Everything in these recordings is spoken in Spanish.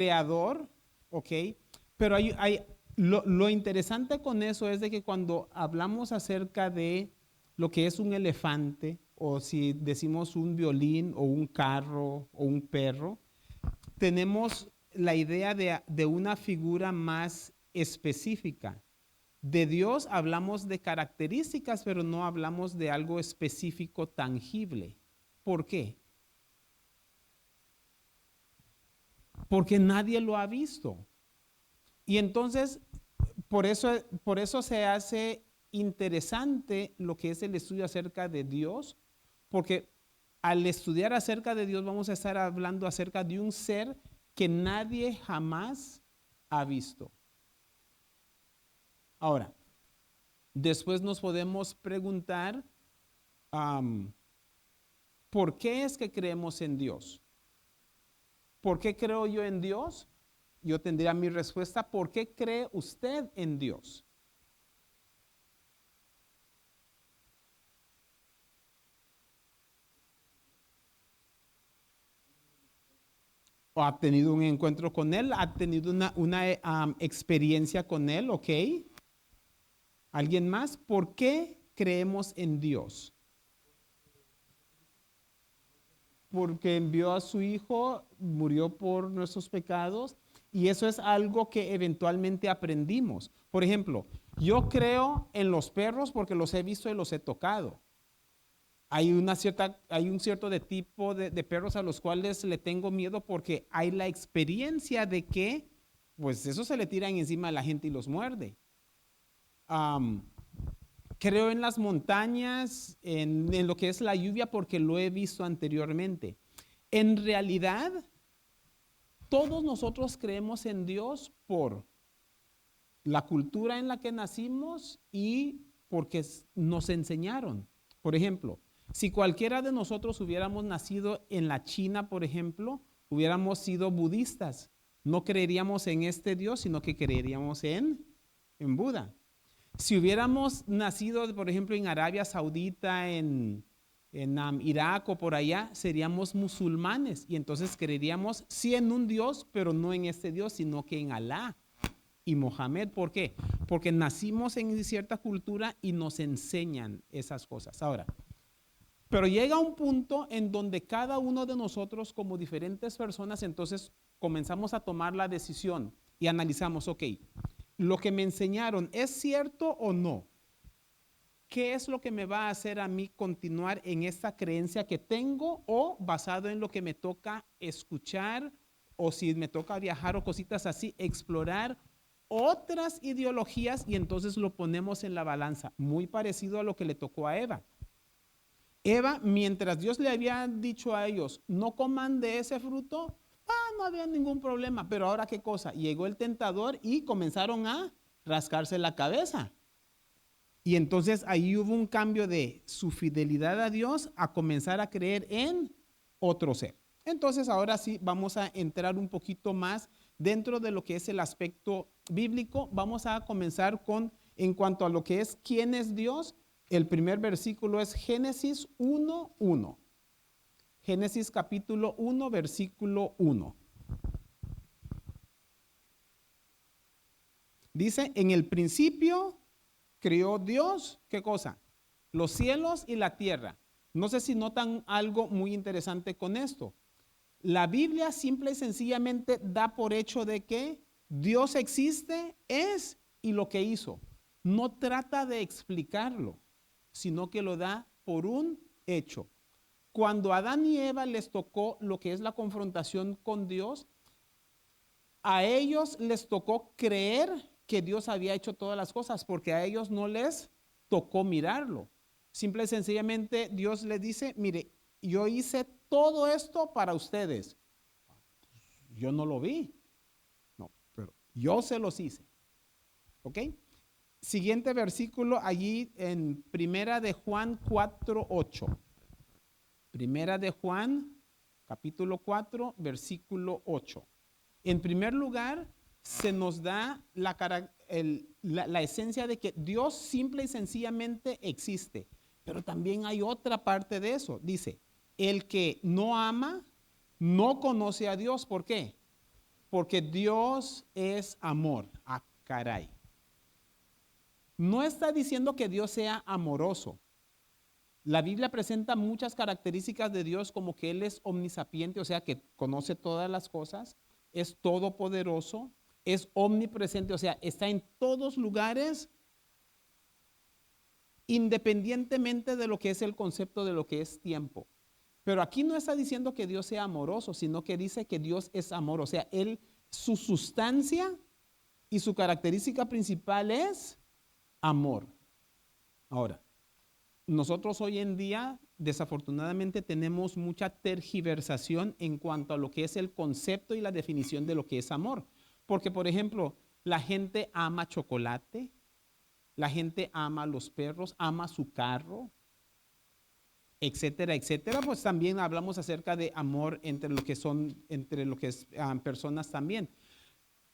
creador, ¿ok? Pero lo interesante con eso es de que cuando hablamos acerca de lo que es un elefante, o si decimos un violín, o un carro, o un perro, tenemos la idea de una figura más específica. De Dios hablamos de características, pero no hablamos de algo específico tangible. ¿Por qué? Porque nadie lo ha visto. Y entonces, por eso se hace interesante lo que es el estudio acerca de Dios, porque al estudiar acerca de Dios vamos a estar hablando acerca de un ser que nadie jamás ha visto. Ahora, después nos podemos preguntar, um, ¿por qué es que creemos en Dios? ¿Por qué creo yo en Dios? Yo tendría mi respuesta, ¿por qué cree usted en Dios? ¿O ha tenido un encuentro con Él? ¿Ha tenido una experiencia con Él? ¿Ok? ¿Alguien más? ¿Por qué creemos en Dios? Porque envió a su Hijo, murió por nuestros pecados, y eso es algo que eventualmente aprendimos. Por ejemplo, yo creo en los perros porque los he visto y los he tocado. Hay un cierto de tipo de perros a los cuales le tengo miedo porque hay la experiencia de que, pues eso se le tiran encima a la gente y los muerde. Am, Creo en las montañas, en lo que es la lluvia porque lo he visto anteriormente. En realidad, todos nosotros creemos en Dios por la cultura en la que nacimos y porque nos enseñaron. Por ejemplo, si cualquiera de nosotros hubiéramos nacido en la China, por ejemplo, hubiéramos sido budistas. No creeríamos en este Dios, sino que creeríamos en Buda. Si hubiéramos nacido, por ejemplo, en Arabia Saudita, en Irak o por allá, seríamos musulmanes y entonces creeríamos sí en un Dios, pero no en este Dios, sino que en Alá y Mohamed. ¿Por qué? Porque nacimos en cierta cultura y nos enseñan esas cosas. Ahora, pero llega un punto en donde cada uno de nosotros como diferentes personas entonces comenzamos a tomar la decisión y analizamos, ok, lo que me enseñaron, ¿es cierto o no? ¿Qué es lo que me va a hacer a mí continuar en esta creencia que tengo o basado en lo que me toca escuchar o si me toca viajar o cositas así, explorar otras ideologías y entonces lo ponemos en la balanza, muy parecido a lo que le tocó a Eva. Eva, mientras Dios le había dicho a ellos, no coman de ese fruto, no había ningún problema. Pero ahora qué cosa, llegó el tentador y comenzaron a rascarse la cabeza. Y entonces ahí hubo un cambio de su fidelidad a Dios a comenzar a creer en otro ser. Entonces ahora sí vamos a entrar un poquito más dentro de lo que es el aspecto bíblico. Vamos a comenzar con, en cuanto a lo que es quién es Dios, el primer versículo es Génesis 1:1. Génesis capítulo 1, versículo 1. Dice, en el principio creó Dios, ¿qué cosa? Los cielos y la tierra. No sé si notan algo muy interesante con esto. La Biblia simple y sencillamente da por hecho de que Dios existe, es y lo que hizo. No trata de explicarlo, sino que lo da por un hecho. Cuando a Adán y Eva les tocó lo que es la confrontación con Dios, a ellos les tocó creer que Dios había hecho todas las cosas, porque a ellos no les tocó mirarlo. Simple y sencillamente Dios les dice, mire, yo hice todo esto para ustedes. Yo no lo vi, no, pero yo se los hice. ¿Ok? Siguiente versículo allí en Primera de Juan 4:8. Primera de Juan, capítulo 4, versículo 8. En primer lugar, se nos da la esencia de que Dios simple y sencillamente existe. Pero también hay otra parte de eso. Dice, el que no ama, no conoce a Dios. ¿Por qué? porque Dios es amor. Ah, caray. No está diciendo que Dios sea amoroso. La Biblia presenta muchas características de Dios como que Él es omnisapiente, o sea, que conoce todas las cosas, es todopoderoso, es omnipresente, o sea, está en todos lugares, independientemente de lo que es el concepto de lo que es tiempo. Pero aquí no está diciendo que Dios sea amoroso, sino que dice que Dios es amor, o sea, su sustancia y su característica principal es amor. Ahora, nosotros hoy en día, desafortunadamente, tenemos mucha tergiversación en cuanto a lo que es el concepto y la definición de lo que es amor. Porque, por ejemplo, la gente ama chocolate, la gente ama los perros, ama su carro, etcétera, etcétera. Pues también hablamos acerca de amor entre lo que es personas también.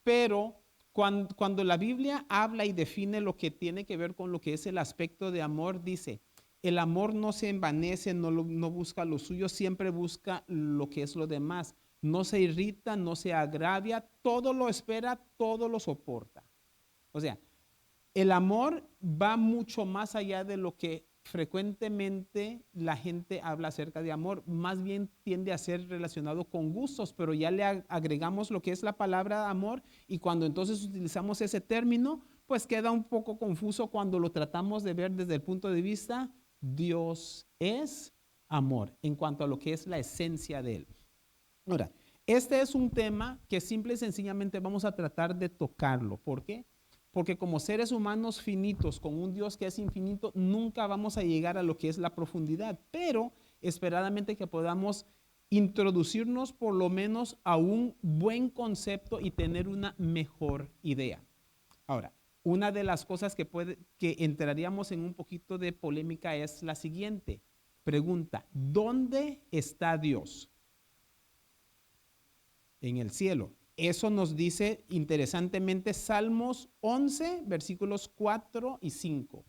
Pero cuando la Biblia habla y define lo que tiene que ver con lo que es el aspecto de amor, dice, el amor no se envanece, no busca lo suyo, siempre busca lo que es lo demás. No se irrita, no se agravia, todo lo espera, todo lo soporta. O sea, el amor va mucho más allá de lo que frecuentemente la gente habla acerca de amor. Más bien tiende a ser relacionado con gustos, pero ya le agregamos lo que es la palabra amor y cuando entonces utilizamos ese término, pues queda un poco confuso cuando lo tratamos de ver desde el punto de vista Dios es amor en cuanto a lo que es la esencia de él. Ahora, este es un tema que simple y sencillamente vamos a tratar de tocarlo. ¿Por qué? Porque como seres humanos finitos, con un Dios que es infinito, nunca vamos a llegar a lo que es la profundidad, pero esperadamente que podamos introducirnos por lo menos a un buen concepto y tener una mejor idea. Ahora, una de las cosas que entraríamos en un poquito de polémica es la siguiente. Pregunta, ¿dónde está Dios? En el cielo. Eso nos dice interesantemente Salmos 11, versículos 4 y 5.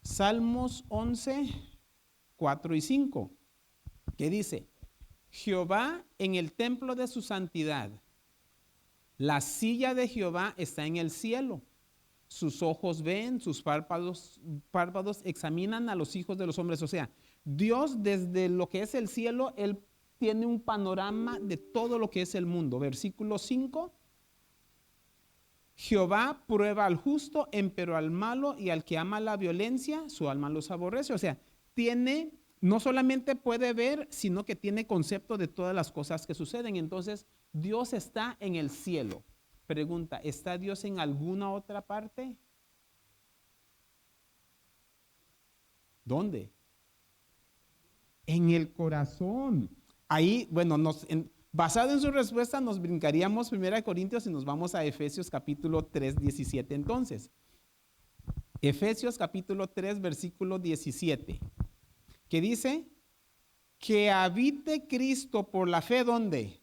Salmos 11, 4 y 5, que dice, Jehová en el templo de su santidad, la silla de Jehová está en el cielo. Sus ojos ven, sus párpados examinan a los hijos de los hombres. O sea, Dios desde lo que es el cielo, Él tiene un panorama de todo lo que es el mundo. Versículo 5. Jehová prueba al justo, empero al malo y al que ama la violencia, su alma los aborrece. O sea, no solamente puede ver, sino que tiene concepto de todas las cosas que suceden. Entonces, Dios está en el cielo. Pregunta, ¿está Dios en alguna otra parte? ¿Dónde? En el corazón. Ahí, bueno, basado en su respuesta, nos brincaríamos 1 Corintios y nos vamos a Efesios capítulo 3, 17. Entonces, Efesios capítulo 3, versículo 17, que dice, que habite Cristo por la fe, ¿dónde?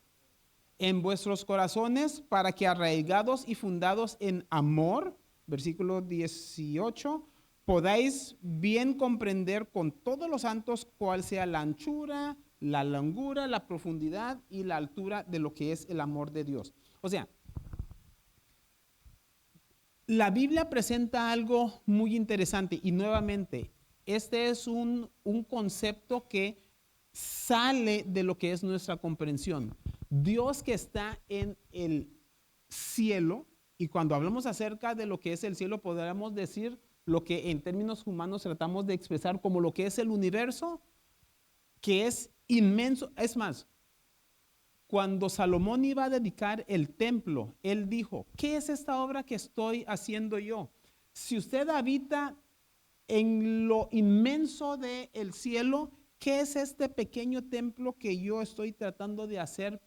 En vuestros corazones, para que arraigados y fundados en amor, versículo 18, podáis bien comprender con todos los santos cuál sea la anchura, la longura, la profundidad y la altura de lo que es el amor de Dios. O sea, la Biblia presenta algo muy interesante y nuevamente, este es un concepto que sale de lo que es nuestra comprensión. Dios que está en el cielo, y cuando hablamos acerca de lo que es el cielo, podríamos decir lo que en términos humanos tratamos de expresar como lo que es el universo, que es inmenso. Es más, cuando Salomón iba a dedicar el templo, él dijo, ¿qué es esta obra que estoy haciendo yo? Si usted habita en lo inmenso del cielo, ¿qué es este pequeño templo que yo estoy tratando de hacer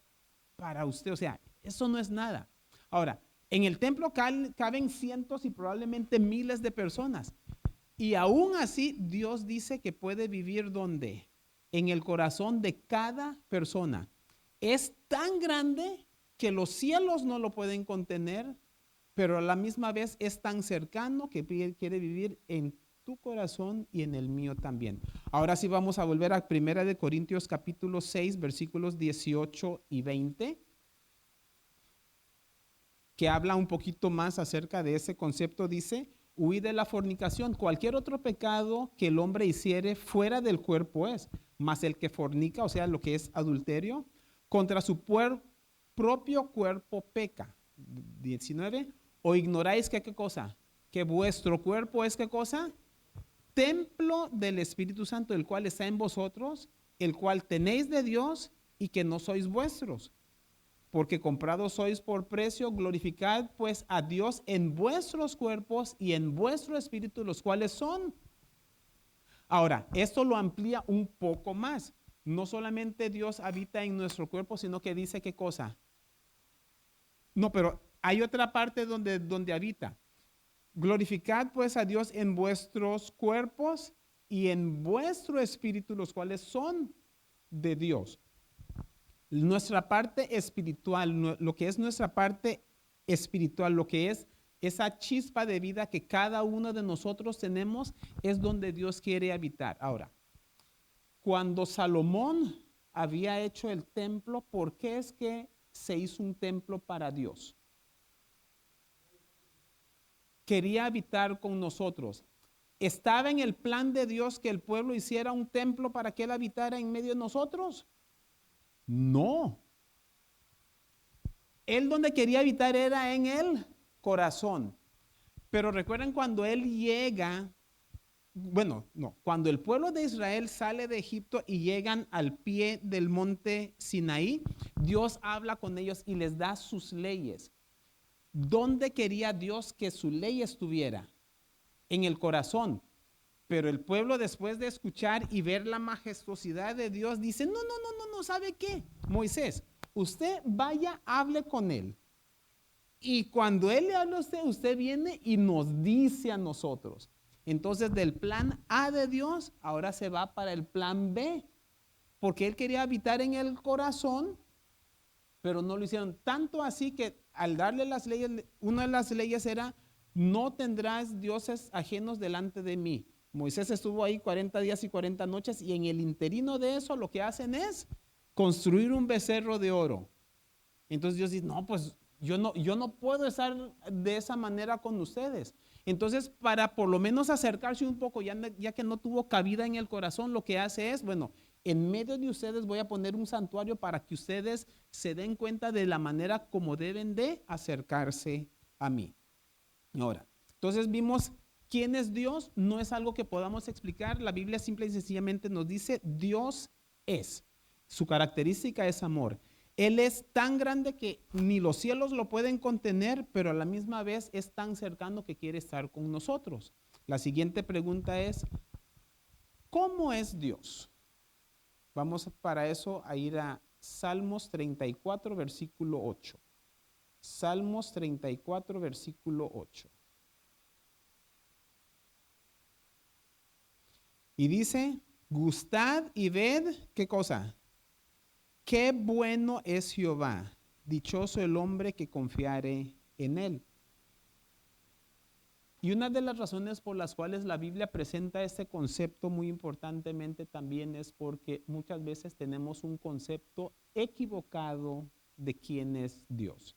para usted? O sea, eso no es nada. Ahora, en el templo caben cientos y probablemente miles de personas. Y aún así, Dios dice que puede vivir ¿dónde? En el corazón de cada persona. Es tan grande que los cielos no lo pueden contener, pero a la misma vez es tan cercano que quiere vivir en tu corazón y en el mío también. Ahora sí vamos a volver a 1 Corintios capítulo 6, versículos 18 y 20. que habla un poquito más acerca de ese concepto, dice, huid de la fornicación. Cualquier otro pecado que el hombre hiciere fuera del cuerpo es, mas el que fornica, o sea, lo que es adulterio, contra su propio cuerpo peca. 19. ¿O ignoráis que qué cosa? Que vuestro cuerpo es qué cosa? Templo del Espíritu Santo, el cual está en vosotros, el cual tenéis de Dios y que no sois vuestros, porque comprados sois por precio. Glorificad pues a Dios en vuestros cuerpos y en vuestro espíritu, los cuales son. Ahora, esto lo amplía un poco más. No solamente Dios habita en nuestro cuerpo, sino que dice qué cosa. No, pero hay otra parte donde habita. Glorificad pues a Dios en vuestros cuerpos y en vuestro espíritu, los cuales son de Dios. Nuestra parte espiritual, lo que es nuestra parte espiritual, lo que es esa chispa de vida que cada uno de nosotros tenemos, es donde Dios quiere habitar. Ahora, cuando Salomón había hecho el templo, ¿por qué es que se hizo un templo para Dios? Quería habitar con nosotros. ¿Estaba en el plan de Dios que el pueblo hiciera un templo para que Él habitara en medio de nosotros? No. Él donde quería habitar era en el corazón. Pero recuerden cuando Él llega, bueno, no, cuando el pueblo de Israel sale de Egipto y llegan al pie del monte Sinaí, Dios habla con ellos y les da sus leyes. ¿Dónde quería Dios que su ley estuviera? En el corazón. Pero el pueblo, después de escuchar y ver la majestuosidad de Dios, dice, no, ¿sabe qué? Moisés, usted vaya, hable con él. Y cuando él le habla a usted, usted viene y nos dice a nosotros. Entonces, del plan A de Dios, ahora se va para el plan B. Porque él quería habitar en el corazón, pero no lo hicieron. Tanto así que al darle las leyes, una de las leyes era, no tendrás dioses ajenos delante de mí. Moisés estuvo ahí 40 días y 40 noches y en el interino de eso lo que hacen es construir un becerro de oro. Entonces Dios dice, no, pues yo no puedo estar de esa manera con ustedes. Entonces, para por lo menos acercarse un poco, ya que no tuvo cabida en el corazón, lo que hace es, bueno, en medio de ustedes voy a poner un santuario para que ustedes se den cuenta de la manera como deben de acercarse a mí. Ahora, entonces vimos quién es Dios, no es algo que podamos explicar. La Biblia simple y sencillamente nos dice, Dios es. Su característica es amor. Él es tan grande que ni los cielos lo pueden contener, pero a la misma vez es tan cercano que quiere estar con nosotros. La siguiente pregunta es, ¿cómo es Dios? Vamos para eso a ir a Salmos 34, versículo 8. Salmos 34, versículo 8. Y dice, gustad y ved, ¿qué cosa? Qué bueno es Jehová, dichoso el hombre que confiare en él. Y una de las razones por las cuales la Biblia presenta este concepto muy importantemente también es porque muchas veces tenemos un concepto equivocado de quién es Dios.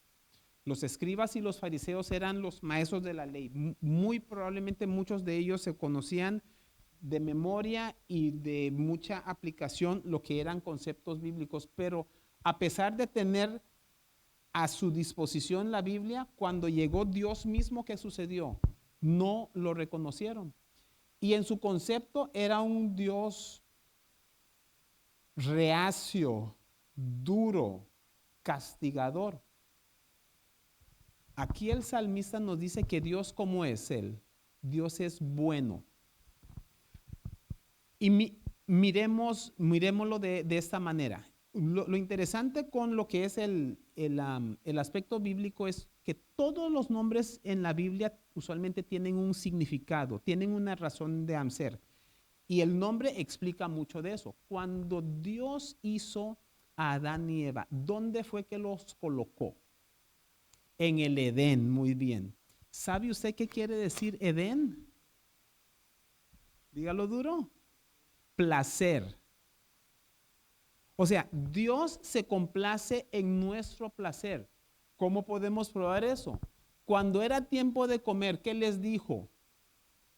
Los escribas y los fariseos eran los maestros de la ley. Muy probablemente muchos de ellos se conocían de memoria y de mucha aplicación lo que eran conceptos bíblicos, pero a pesar de tener a su disposición la Biblia, cuando llegó Dios mismo, ¿qué sucedió? No lo reconocieron. Y en su concepto era un Dios reacio, duro, castigador. Aquí el salmista nos dice que Dios, ¿cómo es Él? Dios es bueno. Y miremoslo de esta manera. Lo interesante con lo que es el aspecto bíblico es que todos los nombres en la Biblia usualmente tienen un significado, tienen una razón de ser. Y el nombre explica mucho de eso. Cuando Dios hizo a Adán y Eva, ¿dónde fue que los colocó? En el Edén, muy bien. ¿Sabe usted qué quiere decir Edén? Dígalo duro. Placer. O sea, Dios se complace en nuestro placer. ¿Cómo podemos probar eso? Cuando era tiempo de comer, ¿qué les dijo?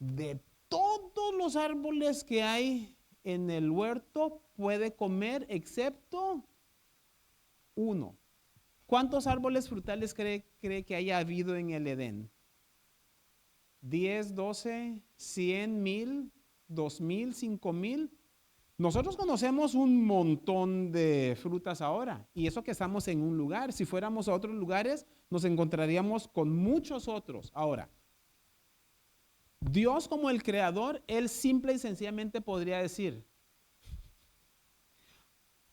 De todos los árboles que hay en el huerto puede comer excepto uno. ¿Cuántos árboles frutales cree que haya habido en el Edén? 10, 12, 100, 1000, 2000, 5000. Nosotros conocemos un montón de frutas ahora y eso que estamos en un lugar. Si fuéramos a otros lugares, nos encontraríamos con muchos otros. Ahora, Dios como el creador, Él simple y sencillamente podría decir,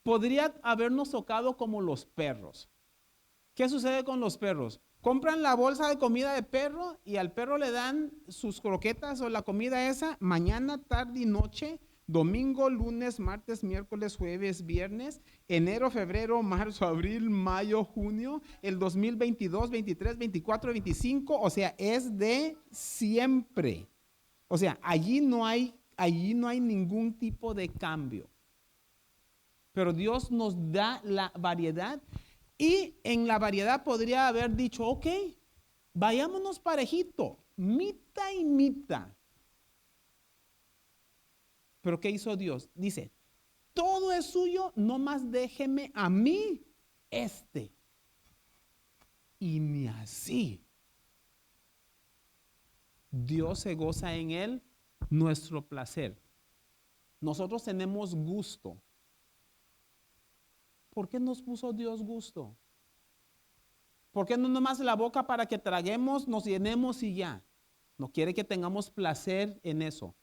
podría habernos tocado como los perros. ¿Qué sucede con los perros? Compran la bolsa de comida de perro y al perro le dan sus croquetas o la comida esa mañana, tarde y noche, domingo, lunes, martes, miércoles, jueves, viernes, enero, febrero, marzo, abril, mayo, junio, el 2022, 23, 24, 25, o sea, es de siempre. O sea, allí no hay ningún tipo de cambio. Pero Dios nos da la variedad y en la variedad podría haber dicho, ok, vayámonos parejito, mitad y mitad. Pero ¿qué hizo Dios? Dice, todo es suyo, no más déjeme a mí este. Y ni así. Dios se goza en él nuestro placer. Nosotros tenemos gusto. ¿Por qué nos puso Dios gusto? ¿Por qué no nomás la boca para que traguemos, nos llenemos y ya? No quiere que tengamos placer en eso.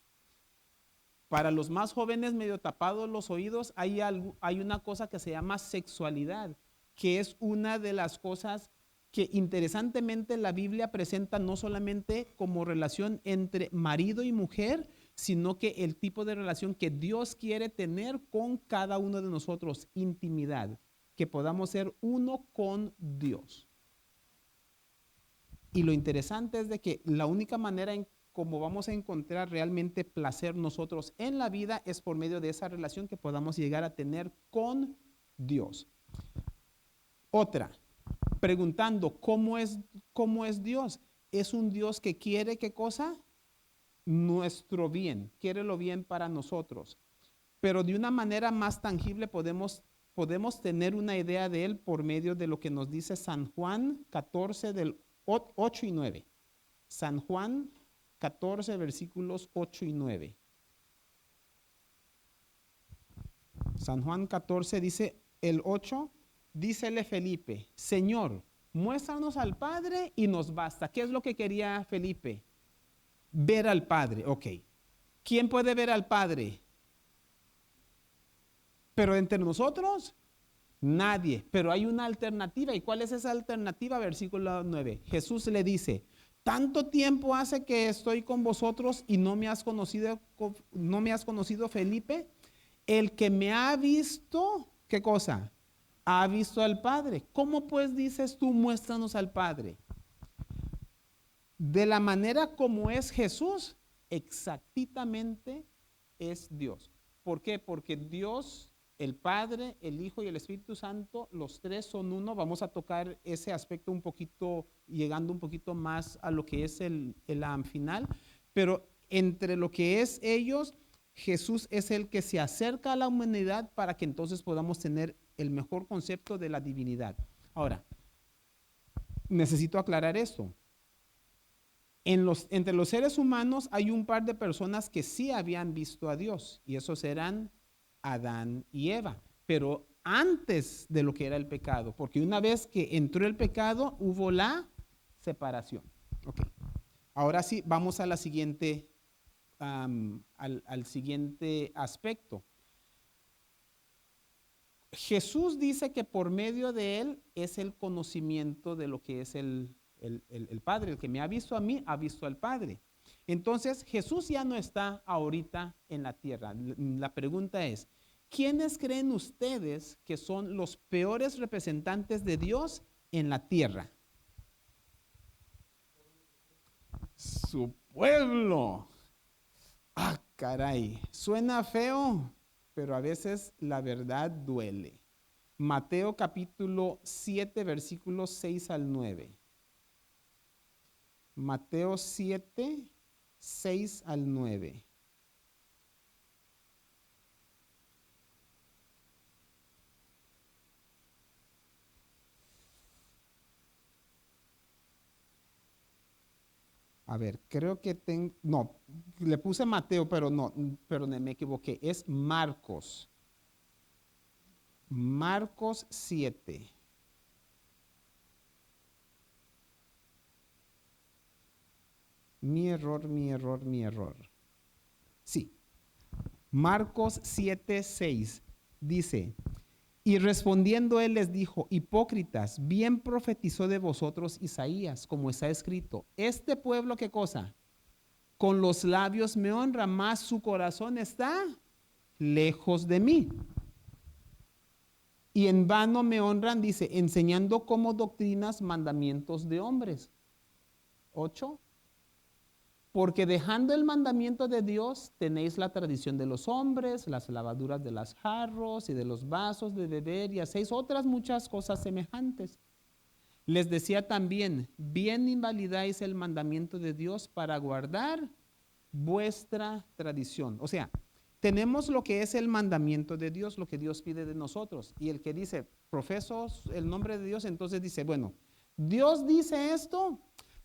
Para los más jóvenes medio tapados los oídos, hay una cosa que se llama sexualidad, que es una de las cosas que interesantemente la Biblia presenta no solamente como relación entre marido y mujer, sino que el tipo de relación que Dios quiere tener con cada uno de nosotros, intimidad, que podamos ser uno con Dios. Y lo interesante es de que la única manera en cómo vamos a encontrar realmente placer nosotros en la vida es por medio de esa relación que podamos llegar a tener con Dios. Otra, preguntando, ¿cómo es Dios? Es un Dios que quiere, ¿qué cosa? Nuestro bien, quiere lo bien para nosotros. Pero de una manera más tangible podemos tener una idea de Él por medio de lo que nos dice San Juan 14 del 8 y 9. San Juan 14 versículos 8 y 9. San Juan 14 dice el 8, dícele Felipe, Señor, muéstranos al Padre y nos basta. ¿Qué es lo que quería Felipe? Ver al Padre, ok. ¿Quién puede ver al Padre? Pero entre nosotros, nadie. Pero hay una alternativa. ¿Y cuál es esa alternativa? Versículo 9. Jesús le dice, tanto tiempo hace que estoy con vosotros y no me has conocido, Felipe. El que me ha visto, ¿qué cosa? Ha visto al Padre. ¿Cómo pues dices tú, muéstranos al Padre? De la manera como es Jesús, exactamente es Dios. ¿Por qué? Porque Dios, el Padre, el Hijo y el Espíritu Santo, los tres son uno. Vamos a tocar ese aspecto un poquito, llegando un poquito más a lo que es el final. Pero entre lo que es ellos, Jesús es el que se acerca a la humanidad para que entonces podamos tener el mejor concepto de la divinidad. Ahora, necesito aclarar esto. Entre los seres humanos hay un par de personas que sí habían visto a Dios y esos eran Adán y Eva, pero antes de lo que era el pecado, porque una vez que entró el pecado hubo la separación. Okay. Ahora sí, vamos a la siguiente, al siguiente aspecto. Jesús dice que por medio de él es el conocimiento de lo que es el Padre. El que me ha visto a mí, ha visto al Padre. Entonces, Jesús ya no está ahorita en la tierra. La pregunta es, ¿quiénes creen ustedes que son los peores representantes de Dios en la tierra? Su pueblo. Ah, caray. Suena feo, pero a veces la verdad duele. Mateo capítulo 7, versículos 6 al 9. Mateo 7, 6 al 9. A ver, creo que no, le puse Mateo, pero no, pero me equivoqué. Es Marcos. Marcos 7. Mi error, mi error, mi error. Sí, Marcos 7, 6 dice, y respondiendo él les dijo, hipócritas, bien profetizó de vosotros Isaías, como está escrito, este pueblo, ¿qué cosa? Con los labios me honra, mas su corazón está lejos de mí. Y en vano me honran, dice, enseñando como doctrinas mandamientos de hombres. 8. Porque dejando el mandamiento de Dios, tenéis la tradición de los hombres, las lavaduras de los jarros y de los vasos de beber y hacéis otras muchas cosas semejantes. Les decía también, bien invalidáis el mandamiento de Dios para guardar vuestra tradición. O sea, tenemos lo que es el mandamiento de Dios, lo que Dios pide de nosotros. Y el que dice, profeso el nombre de Dios, entonces dice, bueno, Dios dice esto,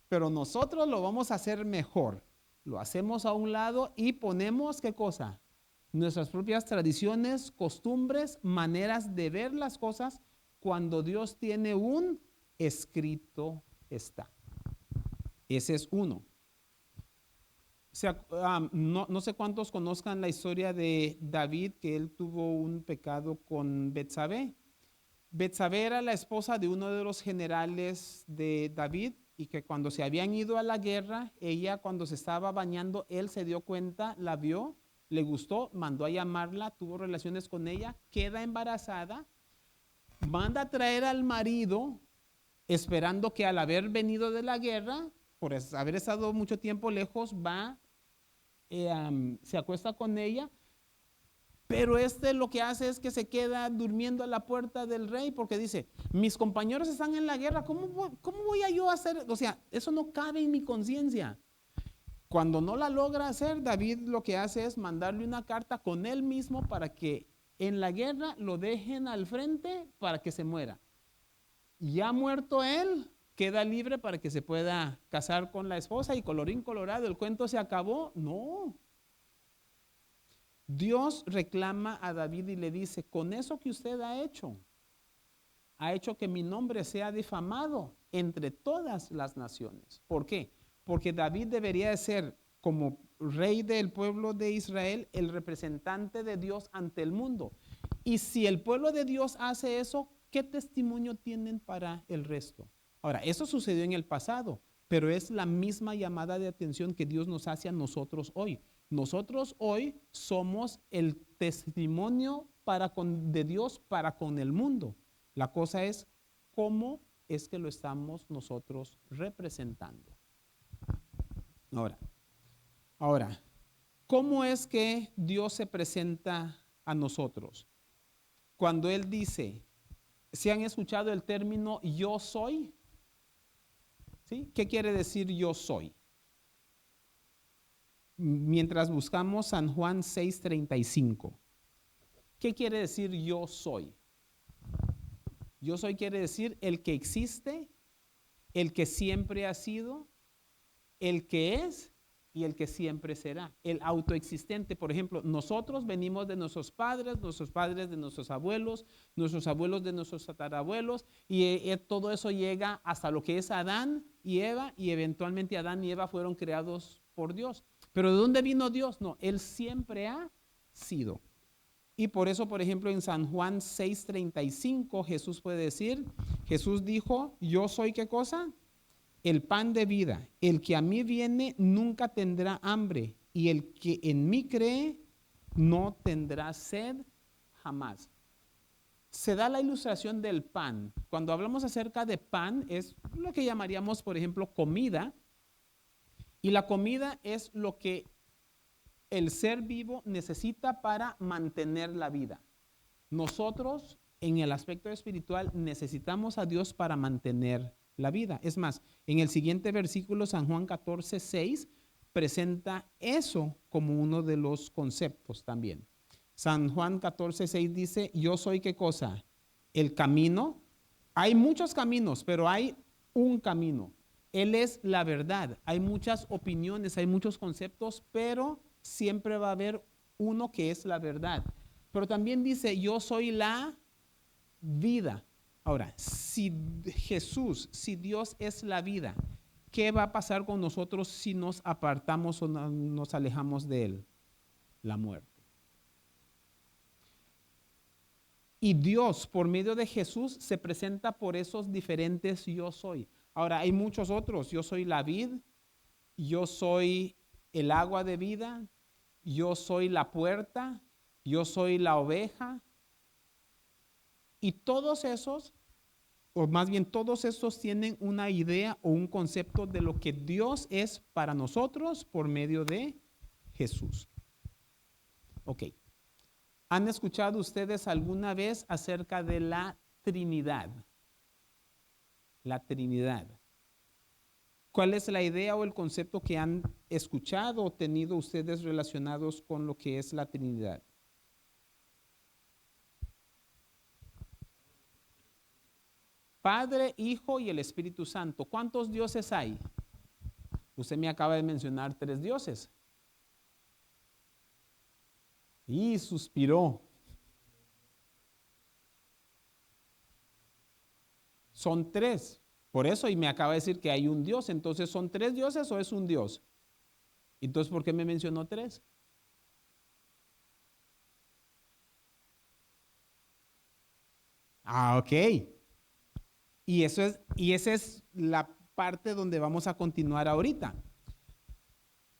pero nosotros lo vamos a hacer mejor. Lo hacemos a un lado y ponemos, ¿qué cosa? Nuestras propias tradiciones, costumbres, maneras de ver las cosas cuando Dios tiene un escrito está. Ese es uno. O sea, no sé cuántos conozcan la historia de David, que él tuvo un pecado con Betsabé. Betsabé era la esposa de uno de los generales de David y que cuando se habían ido a la guerra, ella cuando se estaba bañando, él se dio cuenta, la vio, le gustó, mandó a llamarla, tuvo relaciones con ella, queda embarazada, manda a traer al marido, esperando que al haber venido de la guerra, por haber estado mucho tiempo lejos, va, se acuesta con ella. Pero lo que hace es que se queda durmiendo a la puerta del rey porque dice, mis compañeros están en la guerra, ¿cómo voy a yo hacer? O sea, eso no cabe en mi conciencia. Cuando no la logra hacer, David lo que hace es mandarle una carta con él mismo para que en la guerra lo dejen al frente para que se muera. Ya muerto él, queda libre para que se pueda casar con la esposa y colorín colorado, el cuento se acabó. No. Dios reclama a David y le dice, con eso que usted ha hecho que mi nombre sea difamado entre todas las naciones. ¿Por qué? Porque David debería de ser, como rey del pueblo de Israel, el representante de Dios ante el mundo. Y si el pueblo de Dios hace eso, ¿qué testimonio tienen para el resto? Ahora, eso sucedió en el pasado, pero es la misma llamada de atención que Dios nos hace a nosotros hoy. Nosotros hoy somos el testimonio de Dios para con el mundo. La cosa es cómo es que lo estamos nosotros representando. Ahora, ¿cómo es que Dios se presenta a nosotros? Cuando Él dice, ¿se han escuchado el término yo soy? ¿Sí? ¿Qué quiere decir yo soy? Mientras buscamos San Juan 6:35. ¿Qué quiere decir yo soy? Yo soy quiere decir el que existe, el que siempre ha sido, el que es y el que siempre será. El autoexistente, por ejemplo, nosotros venimos de nuestros padres de nuestros abuelos de nuestros tatarabuelos y todo eso llega hasta lo que es Adán y Eva y eventualmente Adán y Eva fueron creados por Dios. Pero ¿de dónde vino Dios? No, Él siempre ha sido. Y por eso, por ejemplo, en San Juan 6:35, Jesús puede decir, Jesús dijo, yo soy ¿qué cosa? El pan de vida. El que a mí viene nunca tendrá hambre y el que en mí cree no tendrá sed jamás. Se da la ilustración del pan. Cuando hablamos acerca de pan es lo que llamaríamos, por ejemplo, comida. Y la comida es lo que el ser vivo necesita para mantener la vida. Nosotros en el aspecto espiritual necesitamos a Dios para mantener la vida. Es más, en el siguiente versículo, San Juan 14:6, presenta eso como uno de los conceptos también. San Juan 14:6 dice, yo soy ¿qué cosa? El camino. Hay muchos caminos, pero hay un camino. Él es la verdad. Hay muchas opiniones, hay muchos conceptos, pero siempre va a haber uno que es la verdad. Pero también dice, yo soy la vida. Ahora, si Jesús, si Dios es la vida, ¿qué va a pasar con nosotros si nos apartamos o nos alejamos de Él? La muerte. Y Dios, por medio de Jesús, se presenta por esos diferentes yo soy. Ahora, hay muchos otros. Yo soy la vid, yo soy el agua de vida, yo soy la puerta, yo soy la oveja. Y todos esos, o más bien todos estos tienen una idea o un concepto de lo que Dios es para nosotros por medio de Jesús. Ok. ¿Han escuchado ustedes alguna vez acerca de la Trinidad? La Trinidad. ¿Cuál es la idea o el concepto que han escuchado o tenido ustedes relacionados con lo que es la Trinidad? Padre, Hijo y el Espíritu Santo. ¿Cuántos dioses hay? Usted me acaba de mencionar 3 dioses. Y suspiró. Son 3. Por eso, y me acaba de decir que hay un Dios. Entonces, ¿son 3 dioses o es un Dios? Entonces, ¿por qué me mencionó 3? Ok. Y esa es la parte donde vamos a continuar ahorita.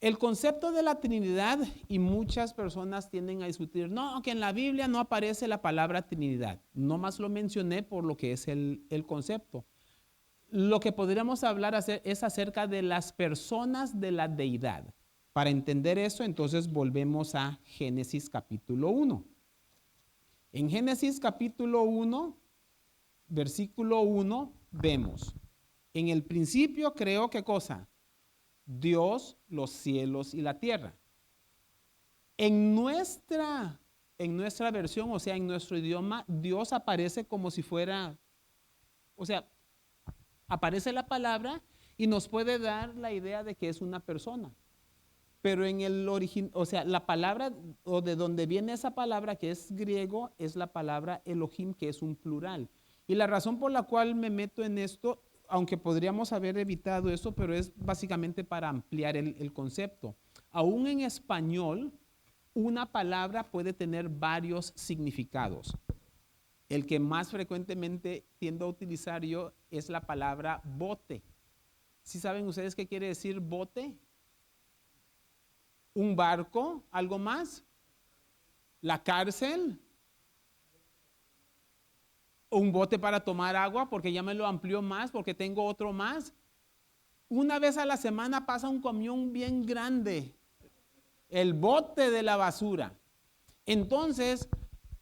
El concepto de la Trinidad, y muchas personas tienden a discutir, no, que en la Biblia no aparece la palabra Trinidad. No más lo mencioné por lo que es el concepto. Lo que podríamos hablar es acerca de las personas de la deidad. Para entender eso, entonces volvemos a Génesis capítulo 1. En Génesis capítulo 1, versículo 1, vemos, en el principio creó ¿qué cosa? Dios, los cielos y la tierra. En nuestra versión, o sea, en nuestro idioma, Dios aparece como si fuera, o sea, aparece la palabra y nos puede dar la idea de que es una persona. Pero en el origen, o sea, la palabra, o de donde viene esa palabra que es griego, es la palabra Elohim, que es un plural. Y la razón por la cual me meto en esto, aunque podríamos haber evitado eso, pero es básicamente para ampliar el concepto. Aún en español, una palabra puede tener varios significados. El que más frecuentemente tiendo a utilizar yo es la palabra bote. ¿Sí saben ustedes qué quiere decir bote? Un barco, ¿algo más? La cárcel. Un bote para tomar agua, porque ya me lo amplió más, porque tengo otro más. Una vez a la semana pasa un camión bien grande, el bote de la basura. Entonces,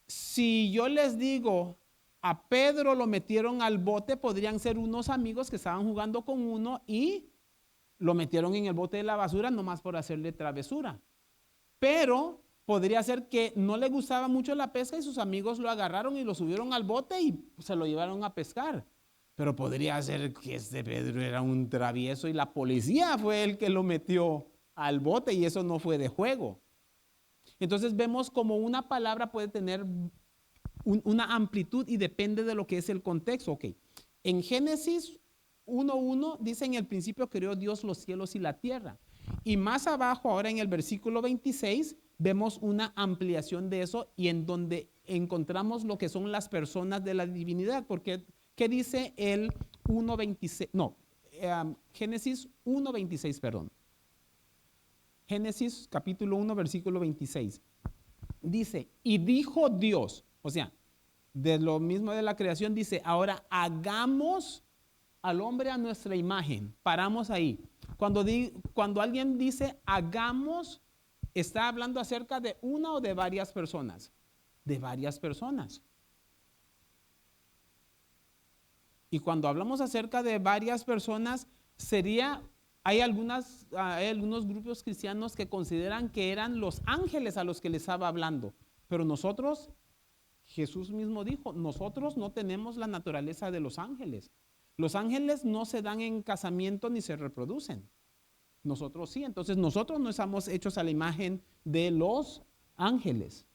si yo les digo, a Pedro lo metieron al bote, podrían ser unos amigos que estaban jugando con uno y lo metieron en el bote de la basura nomás por hacerle travesura. Pero podría ser que no le gustaba mucho la pesca y sus amigos lo agarraron y lo subieron al bote y se lo llevaron a pescar. Pero podría ser que este Pedro era un travieso y la policía fue el que lo metió al bote y eso no fue de juego. Entonces vemos como una palabra puede tener una amplitud y depende de lo que es el contexto. Ok. En Génesis 1:1 dice, en el principio creó Dios los cielos y la tierra. Y más abajo, ahora en el versículo 26, vemos una ampliación de eso y en donde encontramos lo que son las personas de la divinidad. Porque, ¿qué dice el 1:26? No, Génesis 1:26, perdón. Génesis capítulo 1, versículo 26. Dice, y dijo Dios, o sea, de lo mismo de la creación, dice, ahora hagamos al hombre a nuestra imagen. Paramos ahí. Cuando alguien dice hagamos, está hablando acerca de una o de varias personas. De varias personas. Y cuando hablamos acerca de varias personas, hay algunos grupos cristianos que consideran que eran los ángeles a los que les estaba hablando. Pero nosotros, Jesús mismo dijo, nosotros no tenemos la naturaleza de los ángeles. Los ángeles no se dan en casamiento ni se reproducen. Nosotros sí. Entonces nosotros no estamos hechos a la imagen de los ángeles.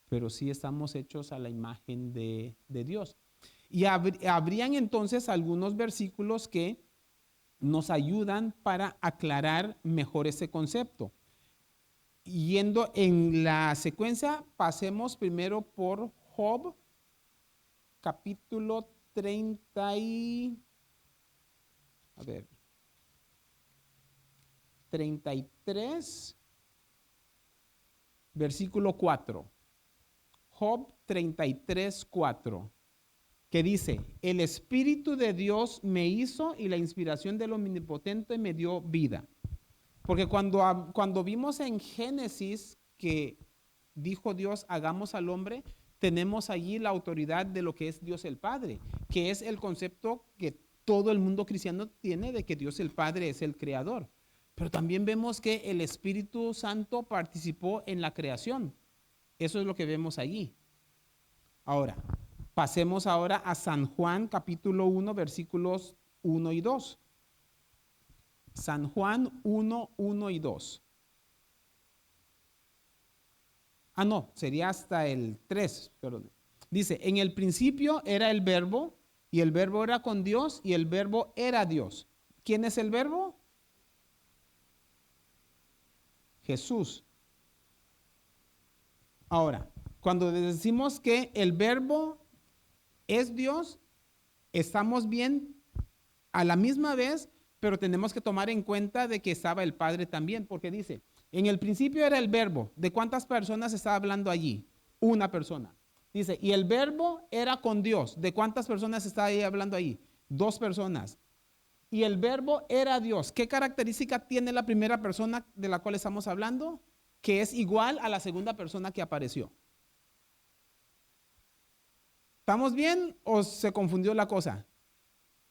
Pero sí estamos hechos a la imagen de Dios. Y habrían entonces algunos versículos que nos ayudan para aclarar mejor ese concepto. Yendo en la secuencia, pasemos primero por Job, capítulo 33, versículo 4. Job 33, 4, que dice, el Espíritu de Dios me hizo y la inspiración del Omnipotente me dio vida. Porque cuando vimos en Génesis que dijo Dios, hagamos al hombre, tenemos allí la autoridad de lo que es Dios el Padre, que es el concepto que todo el mundo cristiano tiene de que Dios el Padre es el creador. Pero también vemos que el Espíritu Santo participó en la creación. Eso es lo que vemos allí. Ahora, pasemos ahora a San Juan capítulo 1, versículos 1 y 2. San Juan 1, 1 y 2. No, sería hasta el 3, perdón. Dice, en el principio era el verbo, y el verbo era con Dios, y el verbo era Dios. ¿Quién es el verbo? Jesús. Ahora, cuando decimos que el verbo es Dios, estamos bien a la misma vez, pero tenemos que tomar en cuenta de que estaba el Padre también, porque dice, en el principio era el verbo. ¿De cuántas personas estaba hablando allí? Una persona. Dice, y el verbo era con Dios. ¿De cuántas personas estaba ahí hablando ahí? Dos personas. Y el verbo era Dios. ¿Qué característica tiene la primera persona de la cual estamos hablando? Que es igual a la segunda persona que apareció. ¿Estamos bien o se confundió la cosa?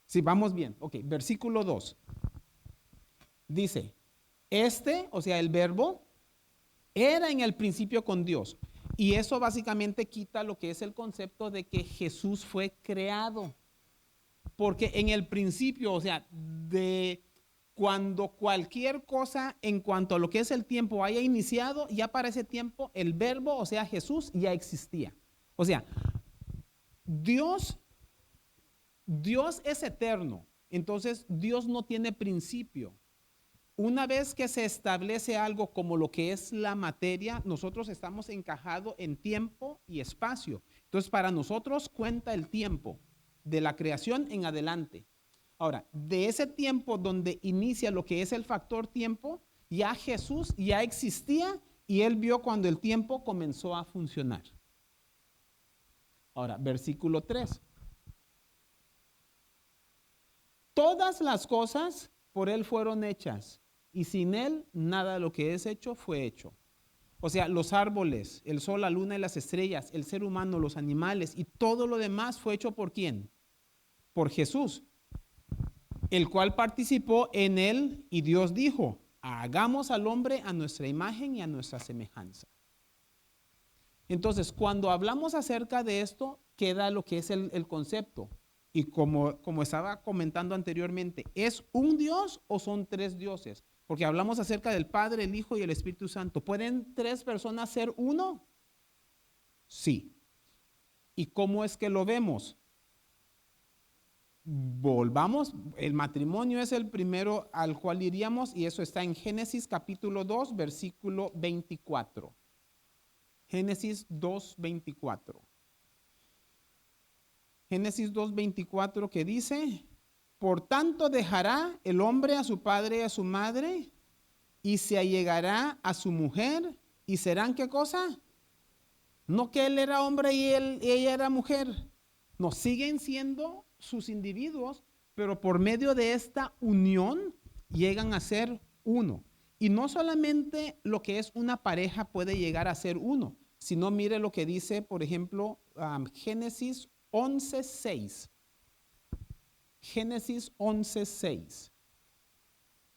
Sí, vamos bien. Ok, versículo 2. Dice, o sea, el verbo, era en el principio con Dios. Y eso básicamente quita lo que es el concepto de que Jesús fue creado. Porque en el principio, o sea, de cuando cualquier cosa en cuanto a lo que es el tiempo haya iniciado, ya para ese tiempo el verbo, o sea, Jesús ya existía. O sea, Dios es eterno, entonces Dios no tiene principio. Una vez que se establece algo como lo que es la materia, nosotros estamos encajados en tiempo y espacio. Entonces, para nosotros cuenta el tiempo de la creación en adelante. Ahora, de ese tiempo donde inicia lo que es el factor tiempo, ya Jesús ya existía y él vio cuando el tiempo comenzó a funcionar. Ahora, versículo 3. Todas las cosas por él fueron hechas, y sin él nada de lo que es hecho fue hecho. O sea, los árboles, el sol, la luna y las estrellas, el ser humano, los animales y todo lo demás fue hecho ¿por quién? Por Jesús, el cual participó en él, y Dios dijo, hagamos al hombre a nuestra imagen y a nuestra semejanza. Entonces, cuando hablamos acerca de esto, queda lo que es el concepto. Y como estaba comentando anteriormente, ¿es un Dios o son tres dioses? Porque hablamos acerca del Padre, el Hijo y el Espíritu Santo. ¿Pueden tres personas ser uno? Sí. ¿Y cómo es que lo vemos? Volvamos, el matrimonio es el primero al cual iríamos y eso está en Génesis capítulo 2, versículo 24. Génesis 2, 24. Génesis 2:24 que dice, por tanto dejará el hombre a su padre y a su madre y se allegará a su mujer y serán ¿qué cosa? No que él era hombre y ella era mujer. No, siguen siendo sus individuos, pero por medio de esta unión llegan a ser uno. Y no solamente lo que es una pareja puede llegar a ser uno, sino mire lo que dice, por ejemplo, Génesis 11:6. Génesis 11:6.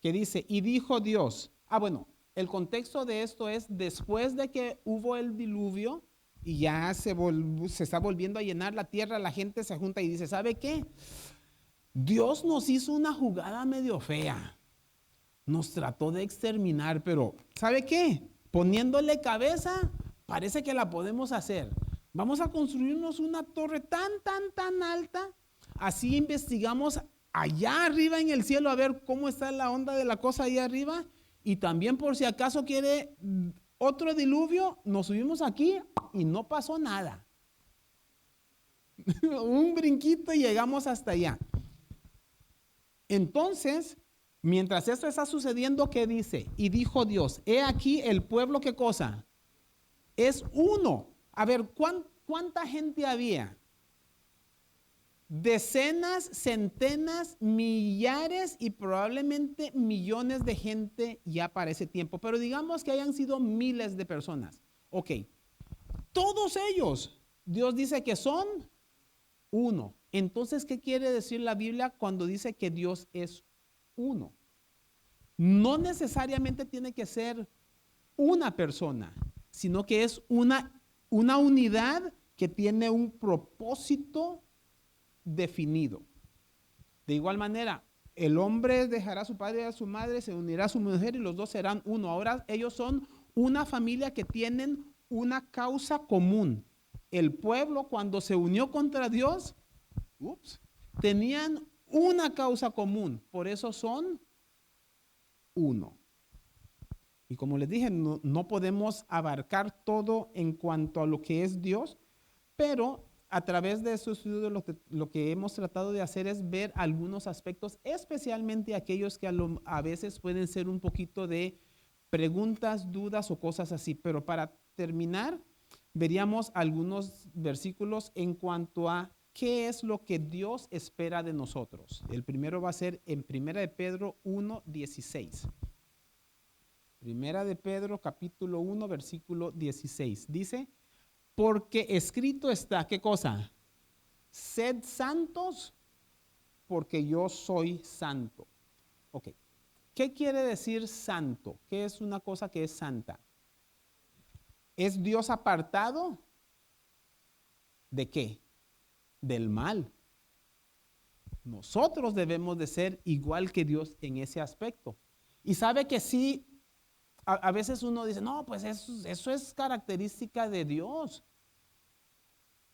Que dice, y dijo Dios. Bueno, el contexto de esto es después de que hubo el diluvio y ya se está volviendo a llenar la tierra, la gente se junta y dice, ¿sabe qué? Dios nos hizo una jugada medio fea. Nos trató de exterminar, pero ¿sabe qué? Poniéndole cabeza, parece que la podemos hacer. Vamos a construirnos una torre tan alta. Así investigamos allá arriba en el cielo a ver cómo está la onda de la cosa allá arriba. Y también por si acaso quiere otro diluvio, nos subimos aquí y no pasó nada. Un brinquito y llegamos hasta allá. Entonces, mientras esto está sucediendo, ¿qué dice? Y dijo Dios, he aquí el pueblo, ¿qué cosa? Es uno. A ver, ¿cuánta gente había? Decenas, centenas, millares y probablemente millones de gente ya para ese tiempo. Pero digamos que hayan sido miles de personas. Ok, todos ellos, Dios dice que son uno. Entonces, ¿qué quiere decir la Biblia cuando dice que Dios es uno? No necesariamente tiene que ser una persona, sino que es una unidad que tiene un propósito definido. De igual manera, el hombre dejará a su padre y a su madre, se unirá a su mujer y los dos serán uno. Ahora ellos son una familia que tienen una causa común. El pueblo, cuando se unió contra Dios, tenían una causa común, por eso son uno. Y como les dije, no podemos abarcar todo en cuanto a lo que es Dios, pero a través de estos estudios lo que hemos tratado de hacer es ver algunos aspectos, especialmente aquellos que a veces pueden ser un poquito de preguntas, dudas o cosas así. Pero para terminar, veríamos algunos versículos en cuanto a qué es lo que Dios espera de nosotros. El primero va a ser en 1 de Pedro 1:16. 1 de Pedro capítulo 1 versículo 16. Dice, porque escrito está, ¿qué cosa? Sed santos porque yo soy santo. Ok. ¿Qué quiere decir santo? ¿Qué es una cosa que es santa? ¿Es Dios apartado? ¿De qué? Del mal. Nosotros debemos de ser igual que Dios en ese aspecto. Y sabe que sí, a veces uno dice, no, pues eso es característica de Dios.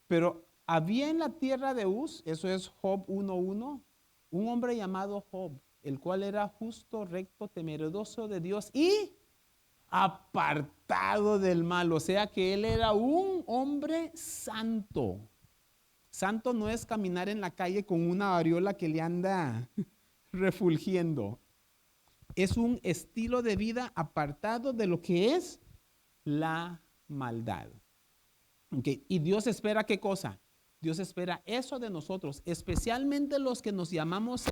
Pero había en la tierra de Uz, eso es Job 1:1, un hombre llamado Job, el cual era justo, recto, temeroso de Dios y apartado del mal. O sea que él era un hombre santo. Santo no es caminar en la calle con una aureola que le anda refulgiendo. Es un estilo de vida apartado de lo que es la maldad. Okay. ¿Y Dios espera qué cosa? Dios espera eso de nosotros, especialmente los que nos llamamos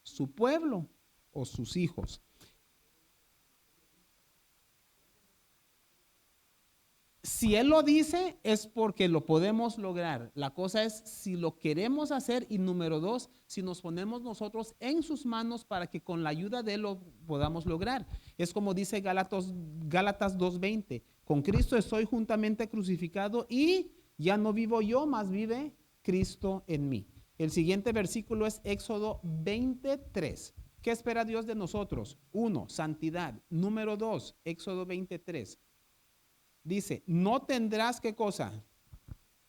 su pueblo o sus hijos. Si Él lo dice es porque lo podemos lograr. La cosa es si lo queremos hacer y número dos, si nos ponemos nosotros en sus manos para que con la ayuda de Él lo podamos lograr. Es como dice Gálatas 2:20, con Cristo estoy juntamente crucificado y ya no vivo yo, mas vive Cristo en mí. El siguiente versículo es Éxodo 23. ¿Qué espera Dios de nosotros? 1, santidad. Número 2, Éxodo 23. Dice, no tendrás, ¿qué cosa?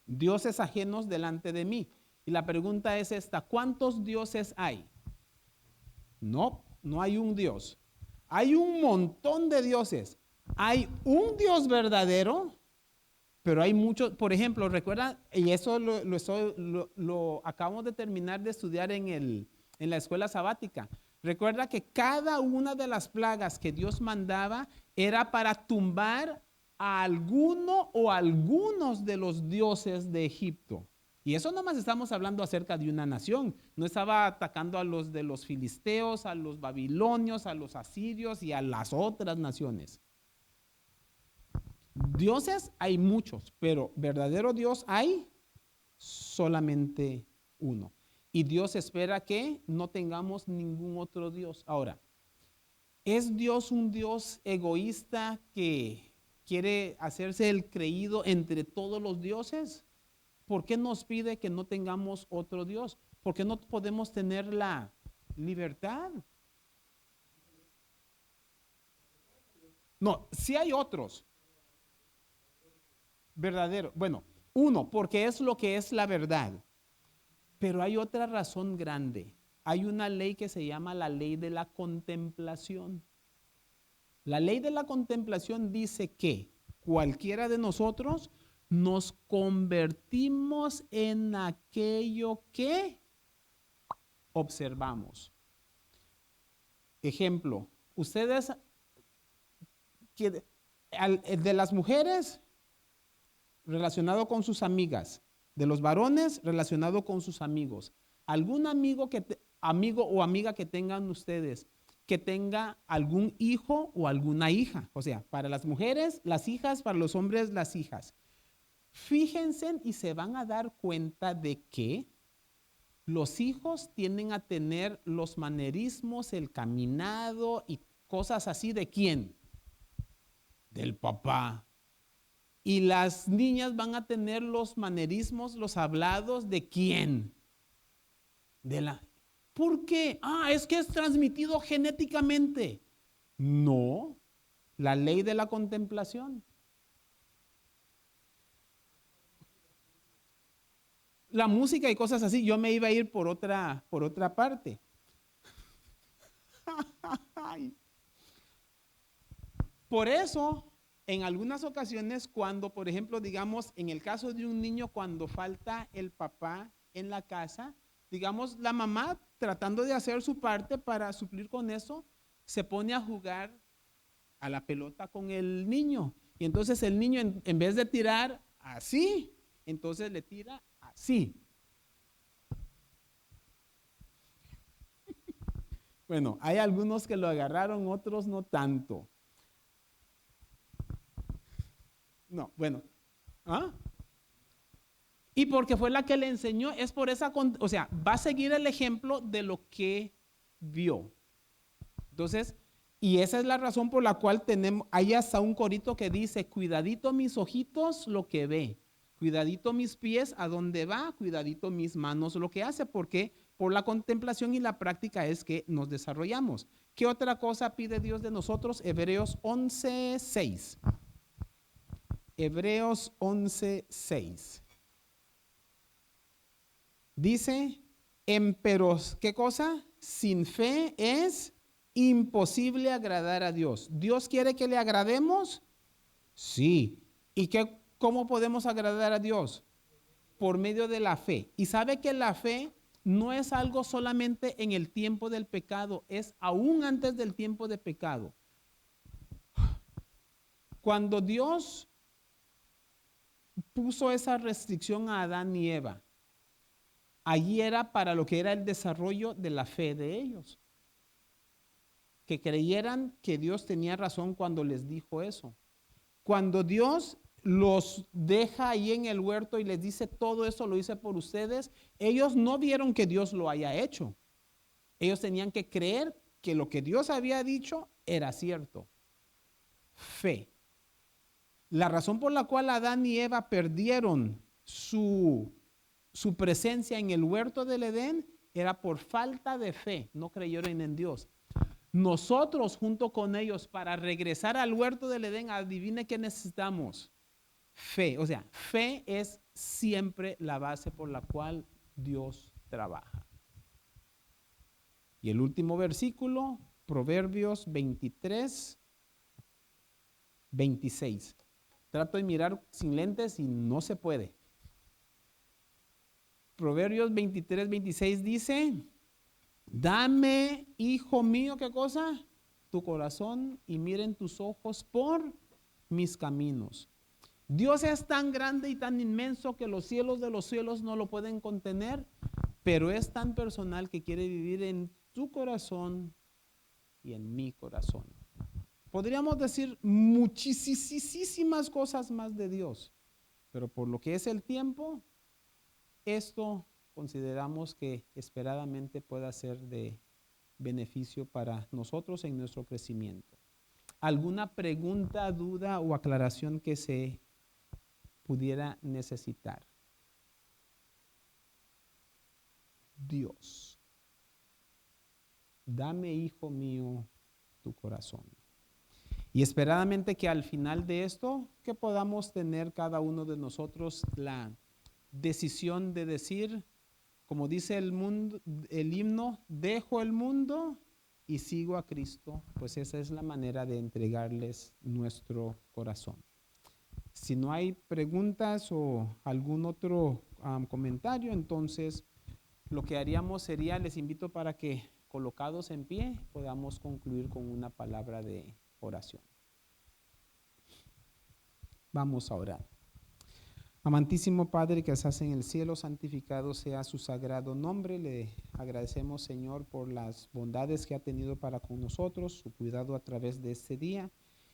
Dioses ajenos delante de mí. Y la pregunta es esta, ¿cuántos dioses hay? No hay un Dios. Hay un montón de dioses. Hay un Dios verdadero, pero hay muchos. Por ejemplo, recuerda, y eso lo acabamos de terminar de estudiar en la escuela sabática. Recuerda que cada una de las plagas que Dios mandaba era para tumbar a alguno o algunos de los dioses de Egipto. Y eso nomás estamos hablando acerca de una nación. No estaba atacando a los de los filisteos, a los babilonios, a los asirios y a las otras naciones. Dioses hay muchos, pero verdadero Dios hay solamente uno. Y Dios espera que no tengamos ningún otro Dios. Ahora, ¿es Dios un Dios egoísta que quiere hacerse el creído entre todos los dioses? ¿Por qué nos pide que no tengamos otro Dios? ¿Por qué no podemos tener la libertad? No, sí hay otros. Verdadero. Bueno, uno, porque es lo que es la verdad. Pero hay otra razón grande. Hay una ley que se llama la ley de la contemplación. La ley de la contemplación dice que cualquiera de nosotros nos convertimos en aquello que observamos. Ejemplo, ustedes, de las mujeres, relacionado con sus amigas, de los varones, relacionado con sus amigos. Algún amigo o amiga que tengan ustedes, que tenga algún hijo o alguna hija. O sea, para las mujeres, las hijas, para los hombres, las hijas. Fíjense y se van a dar cuenta de que los hijos tienden a tener los manerismos, el caminado y cosas así de ¿quién? Del papá. Y las niñas van a tener los manerismos, los hablados de quién? De la. ¿Por qué? Es que es transmitido genéticamente. No, la ley de la contemplación. La música y cosas así, yo me iba a ir por otra parte. Por eso, en algunas ocasiones, cuando, por ejemplo, digamos, en el caso de un niño, cuando falta el papá en la casa, digamos, la mamá tratando de hacer su parte para suplir con eso, se pone a jugar a la pelota con el niño. Y entonces el niño, en vez de tirar así, entonces le tira así. Bueno, hay algunos que lo agarraron, otros no tanto. No, bueno. ¿Ah? Y porque fue la que le enseñó, es por esa, o sea, va a seguir el ejemplo de lo que vio. Entonces, y esa es la razón por la cual tenemos, hay hasta un corito que dice, cuidadito mis ojitos lo que ve, cuidadito mis pies a dónde va, cuidadito mis manos lo que hace, porque por la contemplación y la práctica es que nos desarrollamos. ¿Qué otra cosa pide Dios de nosotros? Hebreos 11:6. Hebreos 11:6. Dice, emperos, ¿qué cosa? Sin fe es imposible agradar a Dios. ¿Dios quiere que le agrademos? Sí. ¿Y cómo podemos agradar a Dios? Por medio de la fe. Y sabe que la fe no es algo solamente en el tiempo del pecado, es aún antes del tiempo de pecado. Cuando Dios puso esa restricción a Adán y Eva, allí era para lo que era el desarrollo de la fe de ellos. Que creyeran que Dios tenía razón cuando les dijo eso. Cuando Dios los deja ahí en el huerto y les dice todo eso lo hice por ustedes, ellos no vieron que Dios lo haya hecho. Ellos tenían que creer que lo que Dios había dicho era cierto. Fe. La razón por la cual Adán y Eva perdieron su presencia en el huerto del Edén era por falta de fe, no creyeron en Dios. Nosotros junto con ellos para regresar al huerto del Edén, adivine qué necesitamos. Fe, o sea, fe es siempre la base por la cual Dios trabaja. Y el último versículo, Proverbios 23:26. Trato de mirar sin lentes y no se puede. Proverbios 23:26 dice, dame, hijo mío, ¿qué cosa? Tu corazón y miren tus ojos por mis caminos. Dios es tan grande y tan inmenso que los cielos de los cielos no lo pueden contener, pero es tan personal que quiere vivir en tu corazón y en mi corazón. Podríamos decir muchísimas cosas más de Dios, pero por lo que es el tiempo, esto consideramos que esperadamente pueda ser de beneficio para nosotros en nuestro crecimiento. ¿Alguna pregunta, duda o aclaración que se pudiera necesitar? Dios, dame, hijo mío, tu corazón. Y esperadamente que al final de esto, que podamos tener cada uno de nosotros la decisión de decir, como dice el mundo, el himno, dejo el mundo y sigo a Cristo, pues esa es la manera de entregarles nuestro corazón. Si no hay preguntas o algún otro comentario, entonces lo que haríamos sería, les invito para que colocados en pie podamos concluir con una palabra de oración. Vamos a orar. Amantísimo Padre que estás en el cielo, santificado sea su sagrado nombre. Le agradecemos, Señor, por las bondades que ha tenido para con nosotros, su cuidado a través de este día.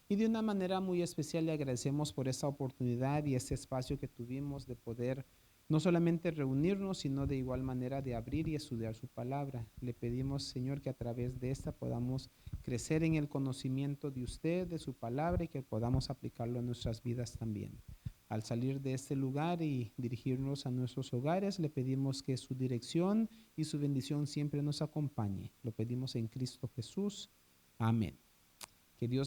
Y de una manera muy especial le agradecemos por esta oportunidad y este espacio que tuvimos de poder no solamente reunirnos, sino de igual manera de abrir y estudiar su palabra. Le pedimos, Señor, que a través de esta podamos crecer en el conocimiento de usted, de su palabra, y que podamos aplicarlo a nuestras vidas también. Al salir de este lugar y dirigirnos a nuestros hogares, le pedimos que su dirección y su bendición siempre nos acompañe. Lo pedimos en Cristo Jesús. Amén. Que Dios